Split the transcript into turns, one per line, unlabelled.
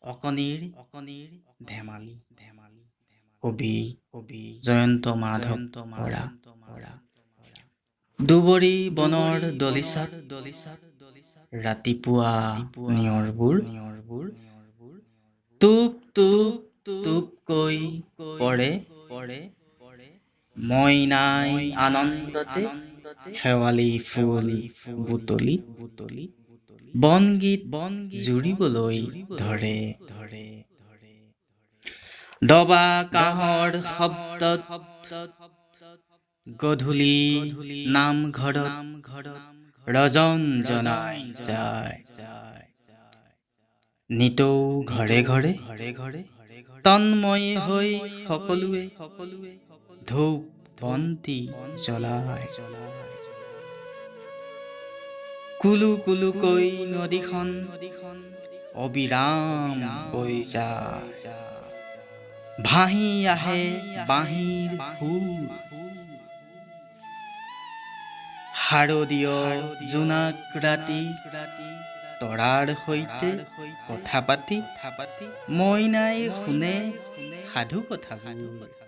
অকণিৰ ধেমালি কবি জয়ন্ত মাধৱ বৰা। দুবৰি বনৰ দলিচাত ৰাতিপুৱা নিয়ৰবোৰ টুপ টুপ টুপকৈ পৰে। মইনাই আনন্দতে শেৱালি ফুল বুটলি বনগীত জুৰিবলৈ ধৰে। দবা কাঁহৰ শব্দত গধূলি নামঘৰত ৰজন জনাই যায়। নিতৌ ঘৰে ঘৰে তন্ময় হৈ সকলোৱে ধূপ বন্তি জ্বলায়। কুলু কুলুকৈ নদীখন অবিৰাম বৈ যায়। ভাঁহি আহে বাঁহীৰ সুৰ। শাৰদীয় জোনাক ৰাতি তৰাৰ সৈতে কথা পাতি মইনাই শুনে সাধু কথাবোৰ।